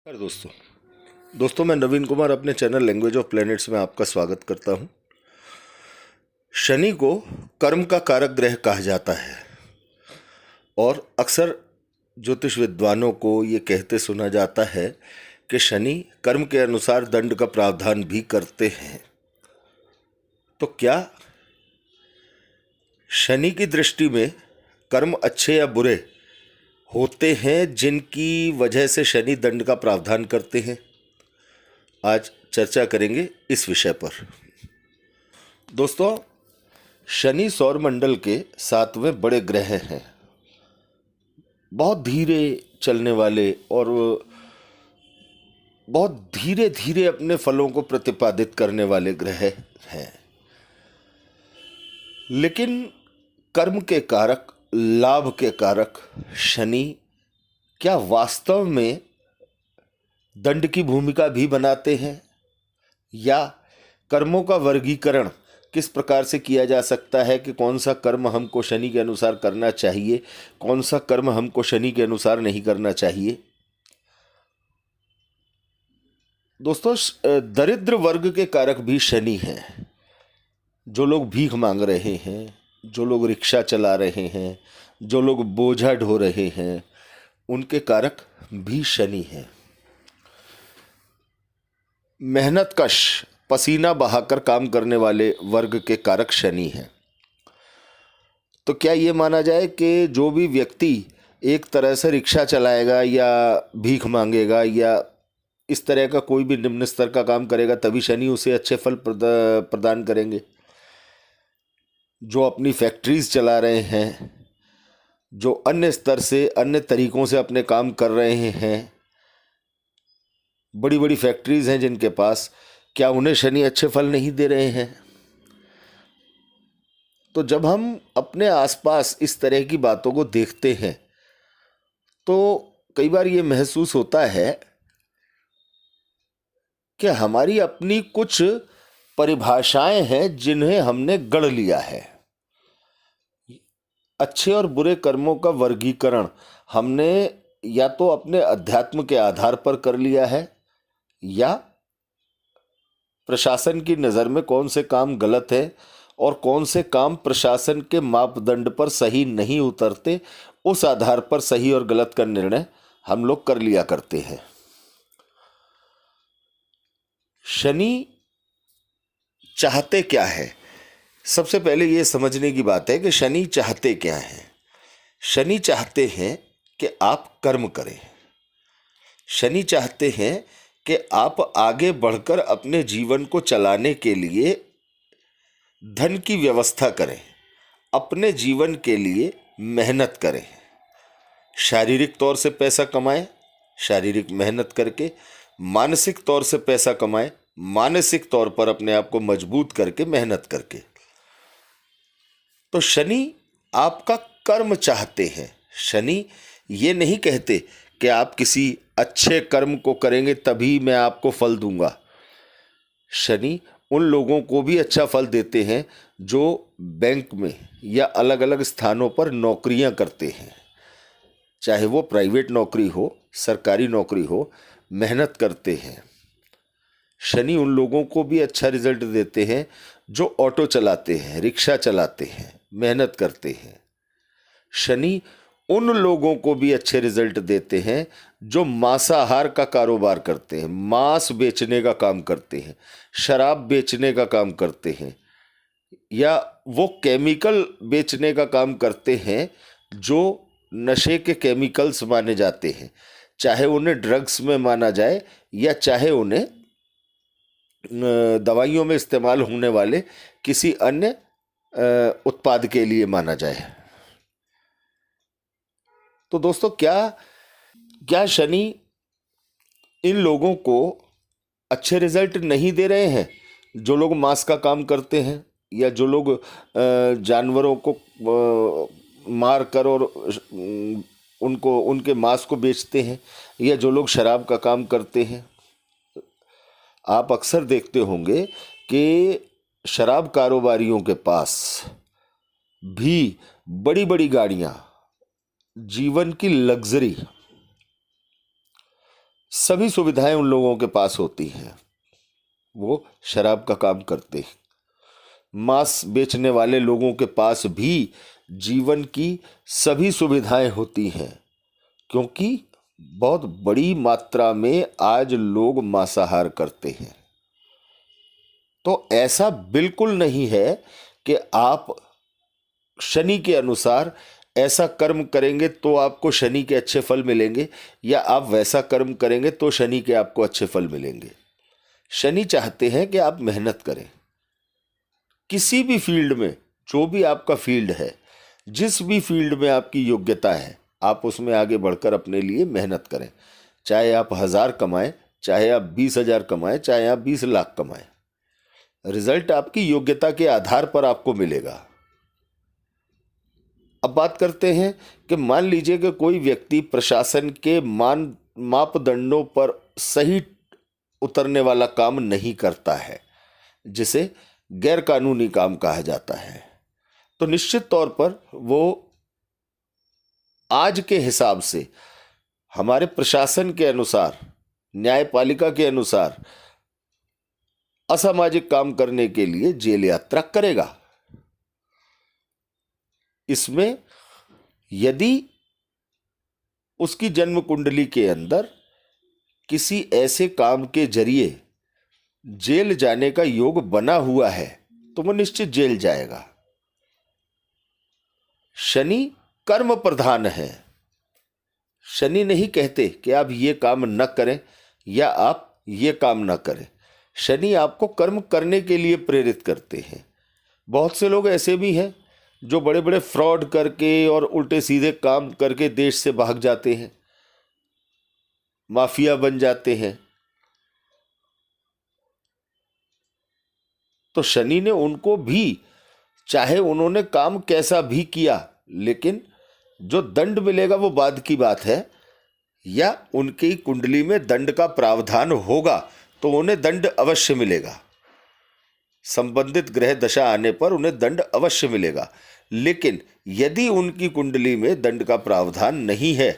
नमस्कार दोस्तों मैं नवीन कुमार अपने चैनल लैंग्वेज ऑफ प्लैनेट्स में आपका स्वागत करता हूं। शनि को कर्म का कारक ग्रह कहा जाता है और अक्सर ज्योतिष विद्वानों को ये कहते सुना जाता है कि शनि कर्म के अनुसार दंड का प्रावधान भी करते हैं। तो क्या शनि की दृष्टि में कर्म अच्छे या बुरे होते हैं जिनकी वजह से शनि दंड का प्रावधान करते हैं? आज चर्चा करेंगे इस विषय पर। दोस्तों, शनि सौरमंडल के 7वें बड़े ग्रह हैं। बहुत धीरे चलने वाले और बहुत धीरे धीरे अपने फलों को प्रतिपादित करने वाले ग्रह हैं। लेकिन कर्म के कारक, लाभ के कारक शनि क्या वास्तव में दंड की भूमिका भी बनाते हैं, या कर्मों का वर्गीकरण किस प्रकार से किया जा सकता है कि कौन सा कर्म हमको शनि के अनुसार करना चाहिए, कौन सा कर्म हमको शनि के अनुसार नहीं करना चाहिए? दोस्तों, दरिद्र वर्ग के कारक भी शनि हैं। जो लोग भीख मांग रहे हैं, जो लोग रिक्शा चला रहे हैं, जो लोग बोझा ढो रहे हैं, उनके कारक भी शनि हैं। मेहनतकश, पसीना बहाकर काम करने वाले वर्ग के कारक शनि हैं। तो क्या ये माना जाए कि जो भी व्यक्ति एक तरह से रिक्शा चलाएगा या भीख मांगेगा या इस तरह का कोई भी निम्न स्तर का काम करेगा तभी शनि उसे अच्छे फल प्रदान करेंगे? जो अपनी फैक्ट्रीज चला रहे हैं, जो अन्य स्तर से, अन्य तरीकों से अपने काम कर रहे हैं, बड़ी बड़ी फैक्ट्रीज हैं जिनके पास, क्या उन्हें शनि अच्छे फल नहीं दे रहे हैं? तो जब हम अपने आसपास इस तरह की बातों को देखते हैं तो कई बार ये महसूस होता है कि हमारी अपनी कुछ परिभाषाएं हैं जिन्हें हमने गढ़ लिया है। अच्छे और बुरे कर्मों का वर्गीकरण हमने या तो अपने अध्यात्म के आधार पर कर लिया है, या प्रशासन की नज़र में कौन से काम गलत है और कौन से काम प्रशासन के मापदंड पर सही नहीं उतरते, उस आधार पर सही और गलत का निर्णय हम लोग कर लिया करते हैं। शनि चाहते क्या है? सबसे पहले ये समझने की बात है कि शनि चाहते क्या है। शनि चाहते हैं कि आप कर्म करें। शनि चाहते हैं कि आप आगे बढ़कर अपने जीवन को चलाने के लिए धन की व्यवस्था करें, अपने जीवन के लिए मेहनत करें, शारीरिक तौर से पैसा कमाएं, शारीरिक मेहनत करके, मानसिक तौर से पैसा कमाएं, मानसिक तौर पर अपने आप को मजबूत करके, मेहनत करके। तो शनि आपका कर्म चाहते हैं। शनि ये नहीं कहते कि आप किसी अच्छे कर्म को करेंगे तभी मैं आपको फल दूंगा। शनि उन लोगों को भी अच्छा फल देते हैं जो बैंक में या अलग अलग स्थानों पर नौकरियां करते हैं, चाहे वो प्राइवेट नौकरी हो, सरकारी नौकरी हो, मेहनत करते हैं। शनि उन लोगों को भी अच्छा रिजल्ट देते हैं जो ऑटो चलाते हैं, रिक्शा चलाते हैं, मेहनत करते हैं। शनि उन लोगों को भी अच्छे रिजल्ट देते हैं जो मांसाहार का कारोबार करते हैं, मांस बेचने का काम करते हैं, शराब बेचने का काम करते हैं, या वो केमिकल बेचने का काम करते हैं जो नशे के केमिकल्स माने जाते हैं, चाहे उन्हें ड्रग्स में माना जाए या चाहे उन्हें दवाइयों में इस्तेमाल होने वाले किसी अन्य उत्पाद के लिए माना जाए। तो दोस्तों, क्या शनि इन लोगों को अच्छे रिजल्ट नहीं दे रहे हैं? जो लोग मांस का काम करते हैं, या जो लोग जानवरों को मार कर और उनको उनके मांस को बेचते हैं, या जो लोग शराब का काम करते हैं। आप अक्सर देखते होंगे कि शराब कारोबारियों के पास भी बड़ी बड़ी गाड़ियां, जीवन की लग्जरी, सभी सुविधाएं उन लोगों के पास होती हैं, वो शराब का काम करते हैं। मांस बेचने वाले लोगों के पास भी जीवन की सभी सुविधाएं होती हैं, क्योंकि बहुत बड़ी मात्रा में आज लोग मांसाहार करते हैं। तो ऐसा बिल्कुल नहीं है कि आप शनि के अनुसार ऐसा कर्म करेंगे तो आपको शनि के अच्छे फल मिलेंगे, या आप वैसा कर्म करेंगे तो शनि के आपको अच्छे फल मिलेंगे। शनि चाहते हैं कि आप मेहनत करें, किसी भी फील्ड में, जो भी आपका फील्ड है, जिस भी फील्ड में आपकी योग्यता है, आप उसमें आगे बढ़कर अपने लिए मेहनत करें। चाहे आप 1000 कमाएं, चाहे आप 20,000 कमाएं, चाहे आप 20 लाख कमाएं, रिजल्ट आपकी योग्यता के आधार पर आपको मिलेगा। अब बात करते हैं कि मान लीजिए कि कोई व्यक्ति प्रशासन के मापदंडों पर सही उतरने वाला काम नहीं करता है, जिसे गैर कानूनी काम कहा जाता है, तो निश्चित तौर पर वो आज के हिसाब से हमारे प्रशासन के अनुसार, न्यायपालिका के अनुसार असामाजिक काम करने के लिए जेल यात्रा करेगा। इसमें यदि उसकी जन्म कुंडली के अंदर किसी ऐसे काम के जरिए जेल जाने का योग बना हुआ है तो वह निश्चित जेल जाएगा। शनि कर्म प्रधान है। शनि नहीं कहते कि आप ये काम न करें या आप ये काम न करें। शनि आपको कर्म करने के लिए प्रेरित करते हैं। बहुत से लोग ऐसे भी हैं जो बड़े बड़े फ्रॉड करके और उल्टे सीधे काम करके देश से भाग जाते हैं, माफिया बन जाते हैं। तो शनि ने उनको भी, चाहे उन्होंने काम कैसा भी किया, लेकिन जो दंड मिलेगा वो बाद की बात है, या उनकी कुंडली में दंड का प्रावधान होगा तो उन्हें दंड अवश्य मिलेगा। संबंधित ग्रह दशा आने पर उन्हें दंड अवश्य मिलेगा। लेकिन यदि उनकी कुंडली में दंड का प्रावधान नहीं है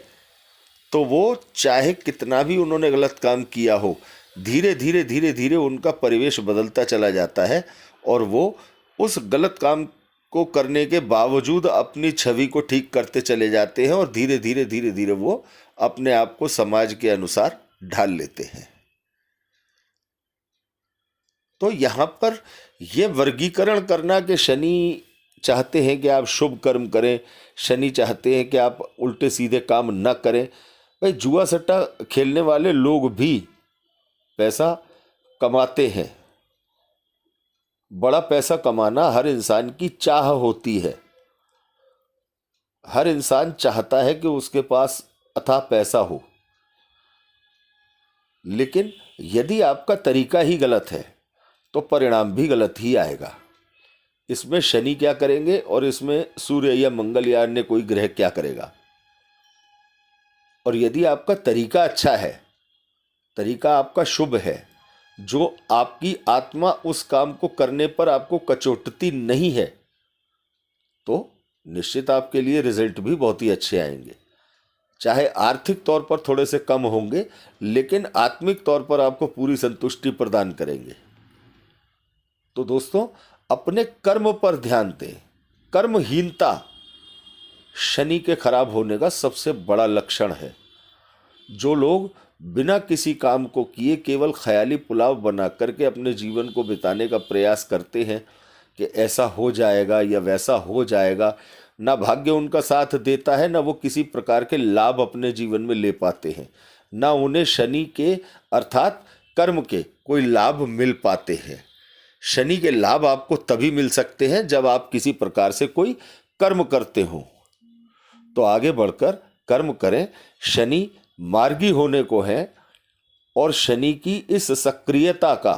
तो वो चाहे कितना भी उन्होंने गलत काम किया हो, धीरे धीरे धीरे धीरे उनका परिवेश बदलता चला जाता है और वो उस गलत काम को करने के बावजूद अपनी छवि को ठीक करते चले जाते हैं और धीरे धीरे धीरे धीरे वो अपने आप को समाज के अनुसार ढाल लेते हैं। तो यहाँ पर यह वर्गीकरण करना कि शनि चाहते हैं कि आप शुभ कर्म करें, शनि चाहते हैं कि आप उल्टे सीधे काम न करें। भाई, जुआ सट्टा खेलने वाले लोग भी पैसा कमाते हैं। बड़ा पैसा कमाना हर इंसान की चाह होती है। हर इंसान चाहता है कि उसके पास अथाह पैसा हो, लेकिन यदि आपका तरीका ही गलत है तो परिणाम भी गलत ही आएगा। इसमें शनि क्या करेंगे और इसमें सूर्य या मंगल या अन्य कोई ग्रह क्या करेगा। और यदि आपका तरीका अच्छा है, तरीका आपका शुभ है, जो आपकी आत्मा उस काम को करने पर आपको कचोटती नहीं है, तो निश्चित आपके लिए रिजल्ट भी बहुत ही अच्छे आएंगे। चाहे आर्थिक तौर पर थोड़े से कम होंगे, लेकिन आत्मिक तौर पर आपको पूरी संतुष्टि प्रदान करेंगे। तो दोस्तों, अपने कर्म पर ध्यान दें। कर्महीनता शनि के खराब होने का सबसे बड़ा लक्षण है। जो लोग बिना किसी काम को किए केवल ख्याली पुलाव बना करके अपने जीवन को बिताने का प्रयास करते हैं कि ऐसा हो जाएगा या वैसा हो जाएगा, ना भाग्य उनका साथ देता है, ना वो किसी प्रकार के लाभ अपने जीवन में ले पाते हैं, ना उन्हें शनि के अर्थात कर्म के कोई लाभ मिल पाते हैं। शनि के लाभ आपको तभी मिल सकते हैं जब आप किसी प्रकार से कोई कर्म करते हो। तो आगे बढ़कर कर्म करें। शनि मार्गी होने को है और शनि की इस सक्रियता का,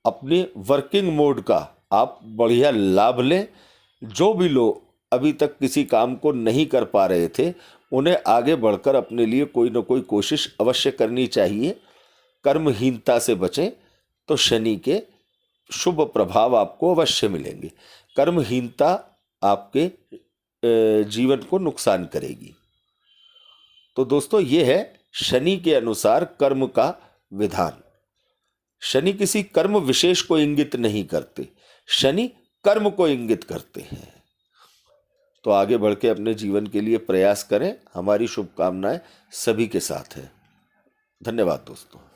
अपने वर्किंग मोड का आप बढ़िया लाभ लें। जो भी लोग अभी तक किसी काम को नहीं कर पा रहे थे, उन्हें आगे बढ़कर अपने लिए कोई ना कोई कोशिश अवश्य करनी चाहिए। कर्महीनता से बचें तो शनि के शुभ प्रभाव आपको अवश्य मिलेंगे। कर्महीनता आपके जीवन को नुकसान करेगी। तो दोस्तों, ये है शनि के अनुसार कर्म का विधान। शनि किसी कर्म विशेष को इंगित नहीं करते, शनि कर्म को इंगित करते हैं। तो आगे बढ़ के अपने जीवन के लिए प्रयास करें। हमारी शुभकामनाएं सभी के साथ है। धन्यवाद दोस्तों।